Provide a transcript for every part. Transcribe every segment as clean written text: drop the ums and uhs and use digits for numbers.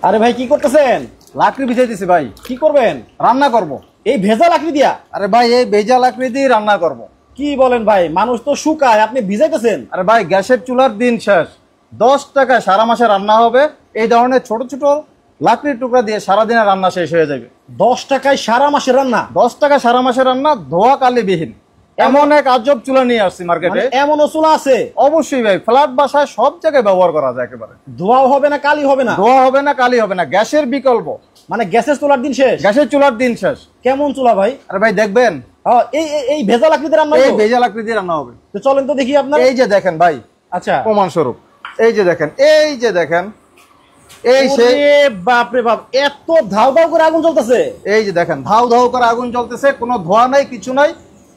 আরে ভাই কি করতেছেন? লাকড়ি বিছাইতেছি ভাই। কি করবেন? রান্না করব। এই ভেজা লাকড়ি দিয়া? আরে ভাই এই ভেজা লাকড়ি দিয়ে রান্না করব। কি বলেন ভাই, মানুষ তো শুকায়, আপনি ভিজাইতেছেন? আরে ভাই গ্যাসের চুলার দিন শেষ, 10 টাকায় সারা মাসে রান্না হবে। এই ধরনের ছোট ছোট লাকড়ির টুকরা দিয়ে সারাদিনের রান্না শেষ হয়ে যাবে। 10 টাকায় সারা মাসের রান্না? 10 টাকা সারা মাসের রান্না, ধোয়া কালিবিহীন। এমন এক আজব চুলা নিয়ে আসছি মার্কেটে। এমনও চুলা আছে? অবশ্যই ভাই, ফ্ল্যাট বাসায় সব জায়গায় ব্যবহার করা যায়। একেবারে ধোয়াও হবে না, কালি হবে না? ধোয়া হবে না, কালি হবে না। গ্যাসের বিকল্প, মানে গ্যাসের চুলার দিন শেষ? গ্যাসের চুলার দিন শেষ। কেমন চুলা ভাই? আরে ভাই দেখবেন, এই এই ভেজা লাকড়িতে রান্না? এই ভেজা লাকড়ি দিয়ে রান্না হবে। তো চলেন তো দেখি আপনার। এই যে দেখেন ভাই, আচ্ছা প্রমাণ স্বরূপ এই যে দেখেন, এই যে দেখেন, এই সেই বাপ রে বাপ, এত ধাও ধাও করে আগুন জ্বলতেছে। এই যে দেখেন, ধাউ ধাউ করে আগুন জ্বলতেছে, কোনো ধোয়া নাই, কিছু নাই।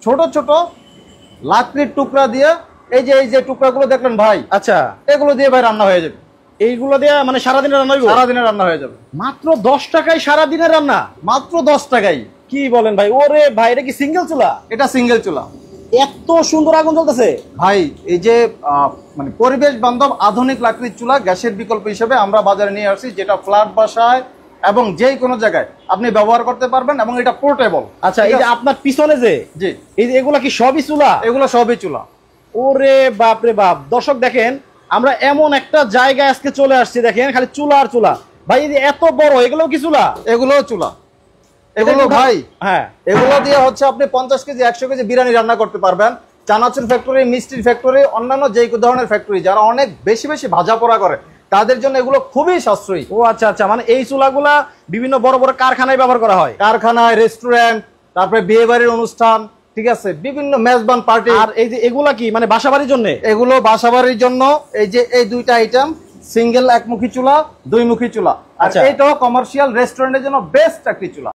ছোট ছোট লাকড়ির টুকরা দিয়ে, এই যে টুকরাগুলো দেখলেন ভাই, আচ্ছা এগুলো দিয়ে ভাই রান্না হয়ে যাবে। এইগুলো দিয়ে মানে সারাদিনের রান্না হইব? সারাদিনের রান্না হয়ে যাবে মাত্র 10 টাকায় সারাদিনের রান্না? মাত্র 10 টাকায়। কি বলেন ভাই? ওরে ভাই, এটা কি সিঙ্গেল চুলা? এটা সিঙ্গেল চুলা। এত সুন্দর আগুন জ্বলতেছে ভাই এই যে মানে পরিবেশ বান্ধব আধুনিক লাকড়ির চুলা গ্যাসের বিকল্প হিসেবে আমরা বাজারে নিয়ে আসছি, যেটা ফ্ল্যাট বাসায় এবং যে কোনো জায়গায় আপনি ব্যবহার করতে পারবেন, এবং এটা পোর্টেবল। আচ্ছা, এই যে আপনার পিছনে যে জি, এই যে এগুলা কি সবই চুলা? এগুলো সবই চুলা। ওরে বাপ রে বাপ, দর্শক দেখেন, আমরা এমন একটা জায়গায় আজকে চলে আসছি, দেখেন খালি চুলা আর চুলা। ভাই এই যে এত বড়, এগুলো কি চুলা? এগুলো চুলা। এগুলো ভাই, হ্যাঁ, এগুলো দিয়ে হচ্ছে আপনি 50 কেজি 100 কেজি বিরিয়ানি রান্না করতে পারবেন। চানাচুর ফ্যাক্টরি, মিষ্টির ফ্যাক্টরি, অন্যান্য যে ধরনের ফ্যাক্টরি যারা অনেক বেশি বেশি ভাজা পোড়া করে, তাদের জন্য এগুলো খুবই সাশ্রয়ী। ও আচ্ছা আচ্ছা, মানে এই চুলাগুলা বিভিন্ন বড় বড় কারখানায় ব্যবহার করা হয়? কারখানায়, রেস্টুরেন্ট, তারপরে বিয়ে বাড়ির অনুষ্ঠান, ঠিক আছে, বিভিন্ন মেজবান পার্টি। আর এই যে এগুলা কি মানে বাসাবাড়ির জন্য? এগুলো বাসাবাড়ির জন্য। এই যে এই দুইটা আইটেম, সিঙ্গেল একমুখী চুলা, দুইমুখী চুলা। আর আচ্ছা, এটাও কমার্শিয়াল রেস্টুরেন্টের জন্য বেস্ট একটি চুলা।